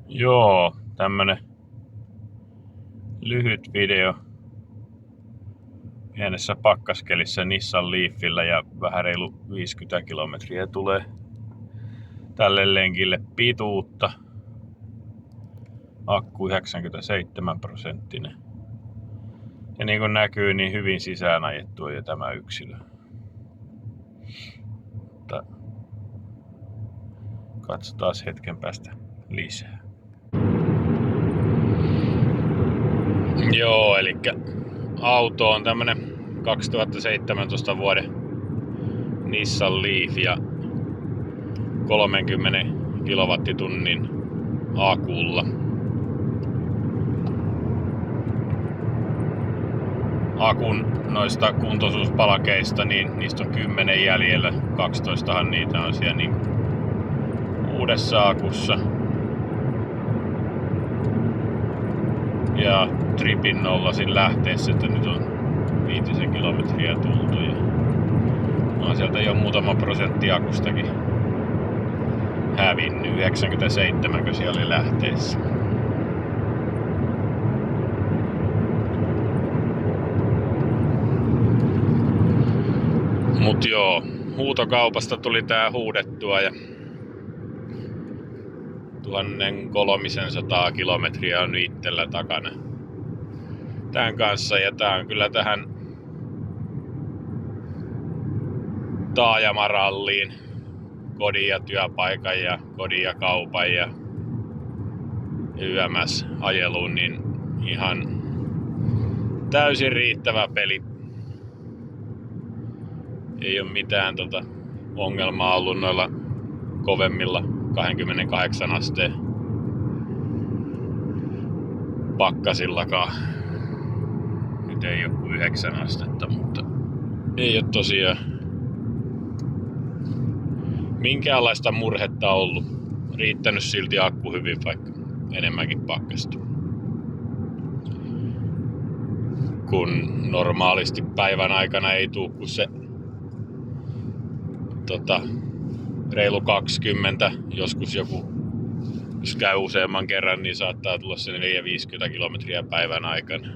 Joo, tämmönen lyhyt video pienessä pakkaskelissä Nissan Leafillä ja vähän reilu 50 kilometriä tulee tälle lenkille pituutta. Akku 97%. Ja niin kuin näkyy, niin hyvin sisään ajettu on jo tämä yksilö. Mutta katsotaan hetken päästä lisää. Joo, eli auto on tämmönen 2017 vuoden Nissan Leaf ja 30 kilowattitunnin akulla. Akun noista kuntoisuuspalakeista, niin niistä on 10 jäljellä. 12han niitä on siellä niin uudessa akussa. Ja tripin nollasin lähteessä, että nyt on 5 kilometriä tultu. Ja on sieltä jo muutama prosentti akustakin hävinnyt. 97, kun siellä oli lähteessä. Mut joo, huutokaupasta tuli tää huudettua ja 1300 kilometriä on itsellä takana tän kanssa, ja tää on kyllä tähän taajamaralliin kodin ja työpaikan ja kodin ja kaupan ja YMS ajeluun niin ihan täysin riittävä peli. Ei ole mitään ongelmaa ollut noilla kovemmilla 28 asteen pakkasillakaan. Nyt ei ole kuin 9 astetta, mutta ei ole tosiaan minkäänlaista murhetta ollut. Riittänyt silti akku hyvin, vaikka enemmänkin pakkasta. Kun normaalisti päivän aikana ei tuu kuin se reilu 20, joskus joku, jos käy useamman kerran, niin saattaa tulla se 450 kilometriä päivän aikana.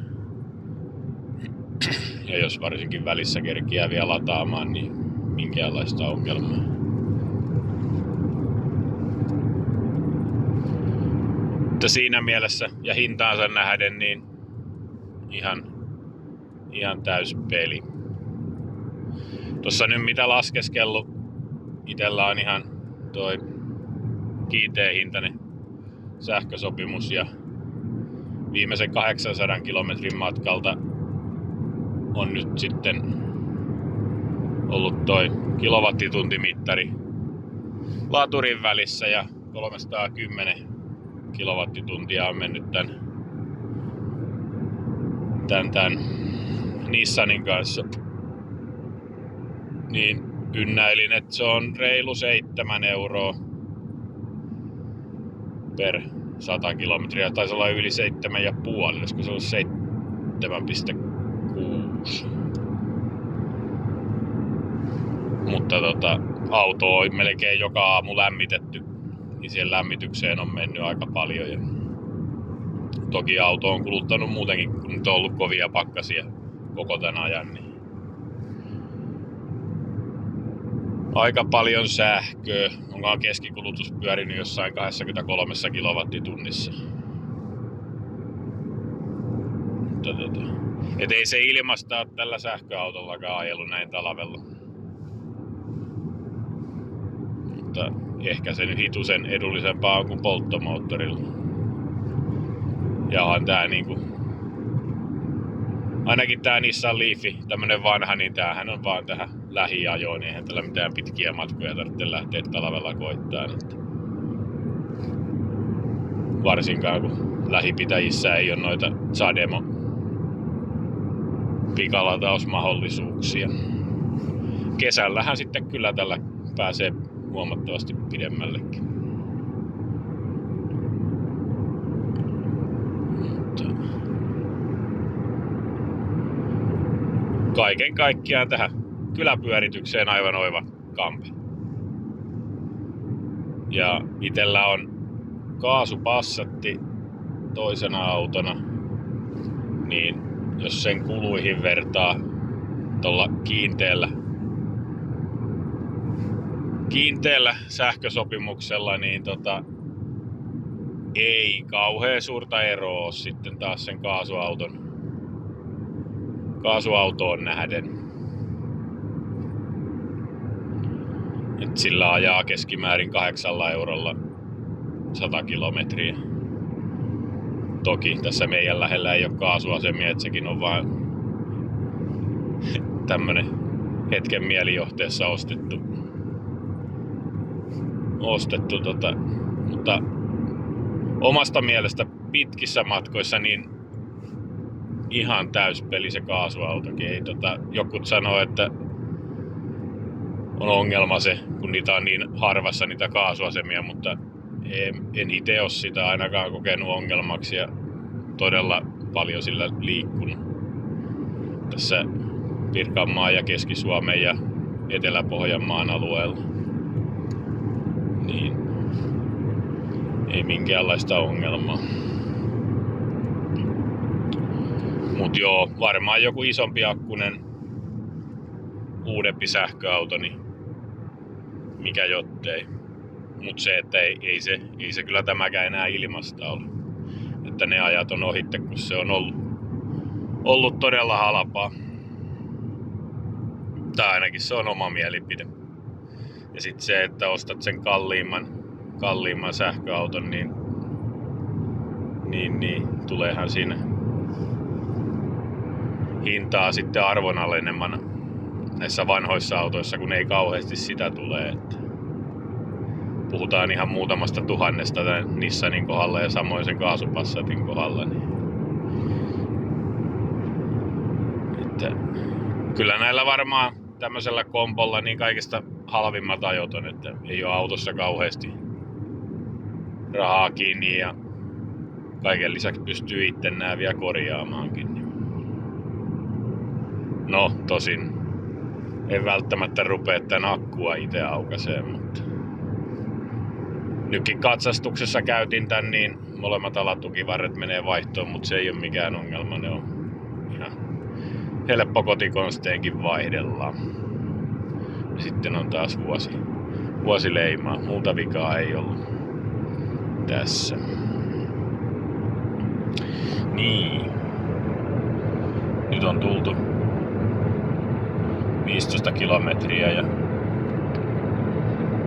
Ja jos varsinkin välissä kerkiää vielä lataamaan, niin minkäänlaista ongelmaa. Mutta siinä mielessä ja hintaansa nähden, niin ihan täys peli. Tossa nyt mitä laskeskellut, itellä on ihan toi kiinteähintainen sähkösopimus ja viimeisen 800 kilometrin matkalta on nyt sitten ollut toi kilowattituntimittari laturin välissä ja 310 kilowattituntia on mennyt tän Nissanin kanssa. Niin ynnäilin, että se on reilu 7 euroa per 100 kilometriä. Taisi olla yli 7,5, olisiko se ollut 7,6. Mutta auto on melkein joka aamu lämmitetty, niin siihen lämmitykseen on mennyt aika paljon. Ja toki auto on kuluttanut muutenkin, kun nyt on ollut kovia pakkasia koko tän ajan. Niin aika paljon sähköä. Onkohan keskikulutus pyörinyt jossain 23 kilowattitunnissa. Et ei se ilmasta ole tällä sähköautollakaan ajellut näin talvella. Mutta ehkä se nyt hitusen edullisempaa on kuin polttomoottorilla. Ja on tää niinku ainakin tää Nissan Leaf, tämmönen vanha, niin tämähän on vaan tähän lähiajoon, niin eihän tällä mitään pitkiä matkoja tarvitse lähteä talvella koittaa. Varsinkaan kun lähipitäjissä ei ole noita Zademo pikalatausmahdollisuuksia. Kesällähän sitten kyllä tällä pääsee huomattavasti pidemmällekin. Kaiken kaikkiaan tähän kyläpyöritykseen aivan oiva kampi. Ja itellä on kaasupassatti toisena autona, niin jos sen kuluihin vertaa tuolla kiinteällä sähkösopimuksella, niin ei kauhean suurta eroa ole sitten taas sen kaasuautoon nähden. Et sillä ajaa keskimäärin 8 eurolla 100 kilometriä. Toki tässä meidän lähellä ei ole kaasuasemia, että sekin on vaan tämmönen hetken mielijohteessa ostettu, mutta omasta mielestä pitkissä matkoissa niin ihan täyspeli se kaasuautokin. Ei, jokut sanoo, että on ongelma se, kun niitä on niin harvassa niitä kaasuasemia, mutta en itse ole sitä ainakaan kokenut ongelmaksi ja todella paljon sillä liikkunut tässä Pirkanmaan ja Keski-Suomen ja Etelä-Pohjanmaan alueella. Niin ei minkäänlaista ongelmaa. Mut joo, varmaan joku isompi akkunen uudempi sähköauto, niin mikä jottei. Mut se, että ei se kyllä tämäkään enää ilmasta ole. Että ne ajat on ohitte, kun se on ollut todella halpaa. Tai ainakin se on oma mielipide. Ja sit se, että ostat sen kalliimman sähköauton, niin tuleehan siinä hintaa sitten arvonalenemana näissä vanhoissa autoissa, kun ei kauheasti sitä tule. Että puhutaan ihan muutamasta tuhannesta tämän Nissanin kohdalla ja samoin sen kaasupassatin kohdalla. Niin. Että kyllä näillä varmaan tämmöisellä kompolla niin kaikista halvimmat ajot on, että ei ole autossa kauheasti rahaa kiinni ja kaiken lisäksi pystyy itse nää vielä korjaamaankin. No tosin en välttämättä rupea tämän akkua itse aukaiseen, mutta nytkin katsastuksessa käytin tän, niin molemmat alatukivarret menee vaihtoon, mutta se ei ole mikään ongelma, ne on ihan helppo kotikonsteenkin vaihdella. Ja sitten on taas vuosi leimaa, muuta vikaa ei ollut tässä. Niin. Nyt on tultu 15 kilometriä ja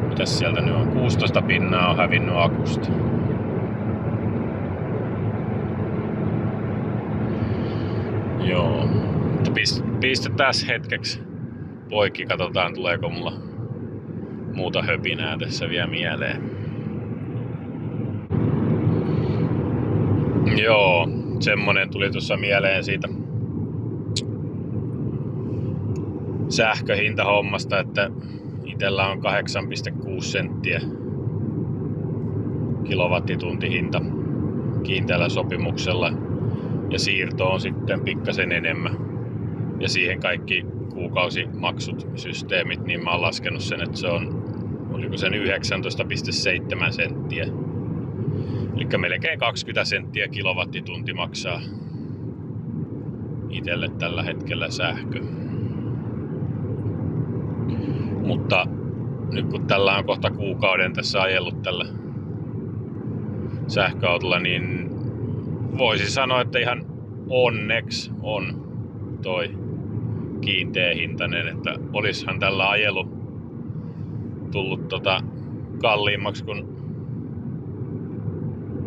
mitäs sieltä nyt on? 16 pinnaa on hävinnyt akusta. Joo. Pistetään hetkeksi poikki, katsotaan tuleeko mulla muuta höpinää tässä vielä mieleen. Joo, semmonen tuli tuossa mieleen siitä sähköhintahommasta, että itellä on 8,6 senttiä kilowattituntihinta kiinteällä sopimuksella ja siirto on sitten pikkasen enemmän ja siihen kaikki kuukausimaksut, systeemit, niin mä oon laskenut sen, että se on, oliko sen 19,7 senttiä. Eli melkein 20 senttiä kilowattitunti maksaa itselle tällä hetkellä sähkö. Mutta nyt kun tällä on kohta kuukauden tässä ajellut tällä sähköautolla, niin voisi sanoa, että ihan onneksi on toi kiinteä hintainen, että olishan tällä ajelu tullut kalliimmaksi kuin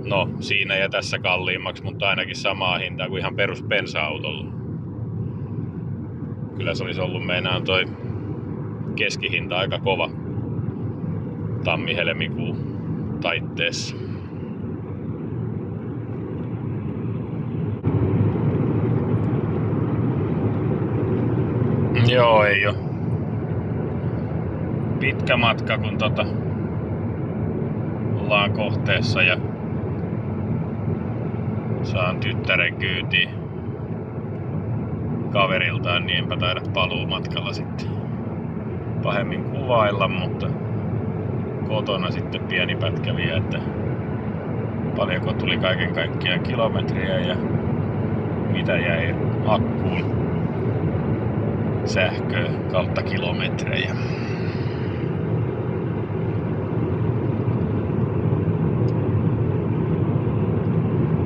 no siinä ja tässä kalliimmaksi, mutta ainakin samaa hintaa kuin ihan perus bensa-autolla. Kyllä se olisi ollut meinaan toi keskihinta aika kova tammi-helmikuun taitteessa. Joo, ei oo pitkä matka, kun ollaan kohteessa ja saan tyttären kyytiin kaveriltaan, niin enpä taida paluumatkalla sitten pahemmin kuvailla, mutta kotona sitten pieni pätkä vielä, että paljonko tuli kaiken kaikkiaan kilometriä ja mitä jäi akkuun sähköä kautta kilometrejä.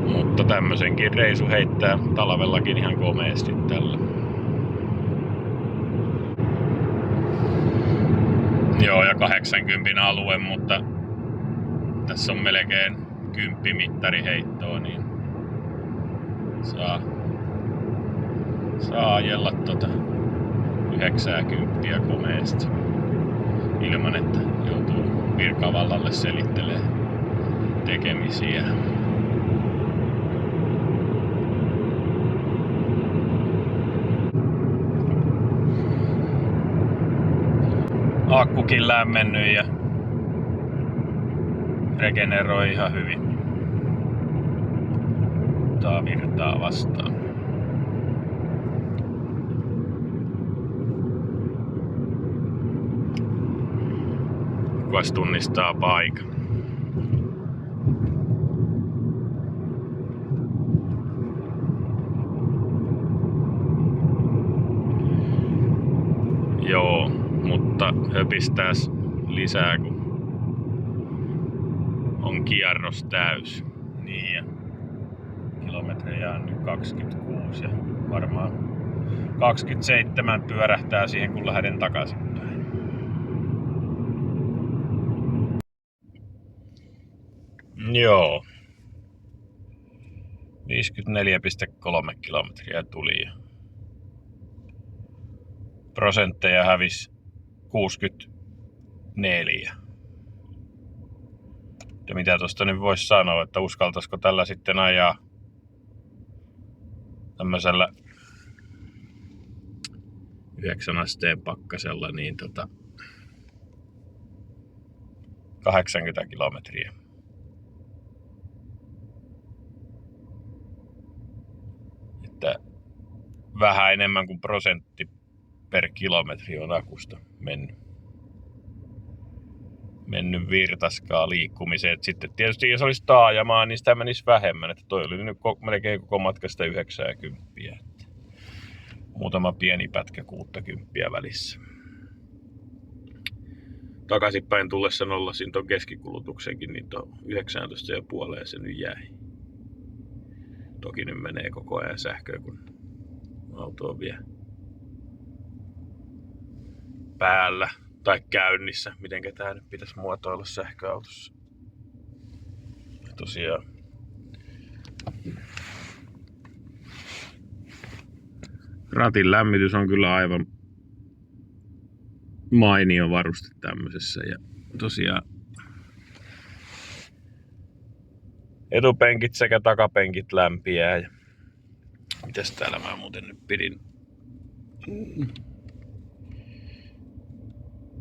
Mutta tämmösenkin reisu heittää talvellakin ihan komeesti tällä. Joo, ja 80 alue, mutta tässä on melkein 10 mittariheittoa, niin saa ajella 90 komeesti ilman, että joutuu virkavallalle selittelemään tekemisiä. Akkukin lämmennyt ja regeneroi ihan hyvin. Ottaa virtaa vastaan. Kukas tunnistaa paikan? Joo, mutta höpistääs lisää, kun on kierros täys. Niin, ja kilometrejä on nyt 26 ja varmaan 27 pyörähtää siihen, kun lähden takaisinpäin. Joo. 54,3 kilometriä tuli ja prosentteja hävisi 64. Ja mitä tosta nyt voisi sanoa, että uskaltaisiko tällä sitten ajaa tämmöisellä 9 asteen pakkasella niin 80 kilometriä. Että vähän enemmän kuin prosentti per kilometri on akusta mennyt virtaskaa liikkumiseen. Et sitten tietysti jos olisi taajamaa, niin sitä menisi vähemmän. Että toi oli nyt melkein koko matkasta 90. Että muutama pieni pätkä 60 välissä. Takaisinpäin tullessa nollasin ton keskikulutuksenkin, niin tuon 19,5 se nyt jäi. Toki nyt menee koko ajan sähköä, kun auto on vielä päällä tai käynnissä. Mitenkä tää nyt pitäisi muotoilla sähköautossa. Ja tosiaan ratin lämmitys on kyllä aivan mainio varuste tämmöisessä. Ja tosiaan etupenkit sekä takapenkit lämpiää. Ja mitäs täällä mä muuten nyt pidin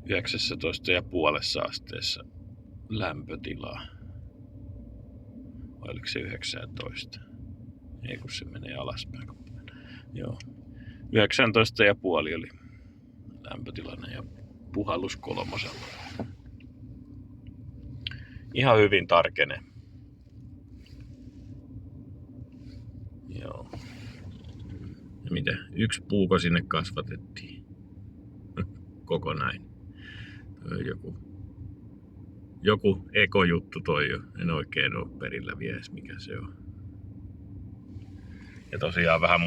19,5 asteessa lämpötilaa. Vai oliko se 19? Ei kun se menee alaspäin. Joo. 19,5 oli lämpötilanne ja puhallus 3. Ihan hyvin tarkenee. Joo. Ja mitä? 1 puuko sinne kasvatettiin. Koko näin. Joku ekojuttu toi jo. En oikein oo perillä vielä mikä se on. Ja tosiaan vähän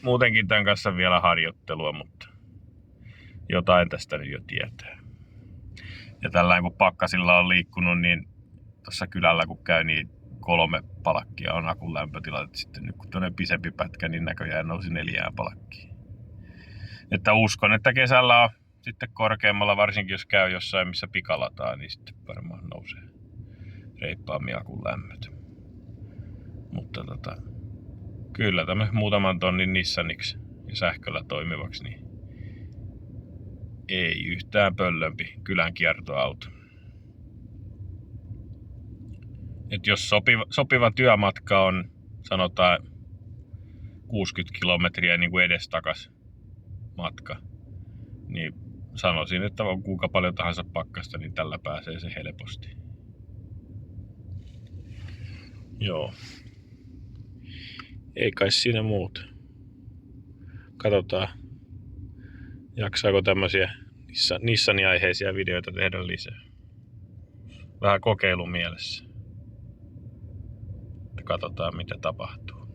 muutenkin tämän kanssa vielä harjoittelua, mutta jotain tästä nyt jo tietää. Ja tällainen kun pakkasilla on liikkunut, niin tuossa kylällä kun käy, niin 3 palkkia on akun lämpötila. Sitten nyt kun tuonne pisempi pätkä, niin näköjään nousi 4 palkkia. Että uskon, että kesällä on sitten korkeammalla, varsinkin jos käy jossain missä pikalataa, niin sitten varmaan nousee reippaammin akun lämmöt. Mutta kyllä tämmöisen muutaman tonnin Nissaniksi ja sähköllä toimivaksi, niin ei yhtään pöllömpi kylän kiertoauto. Et jos sopiva työmatka on, sanotaan 60 kilometriä niin kuin edestakas matka, niin sanoisin, että on kuinka paljon tahansa pakkasta, niin tällä pääsee se helposti. Joo. Ei kai siinä muuta. Katsotaan, jaksaako tämmöisiä Nissanin aiheisia videoita tehdä lisää. Vähän kokeilun mielessä. Katsotaan mitä tapahtuu.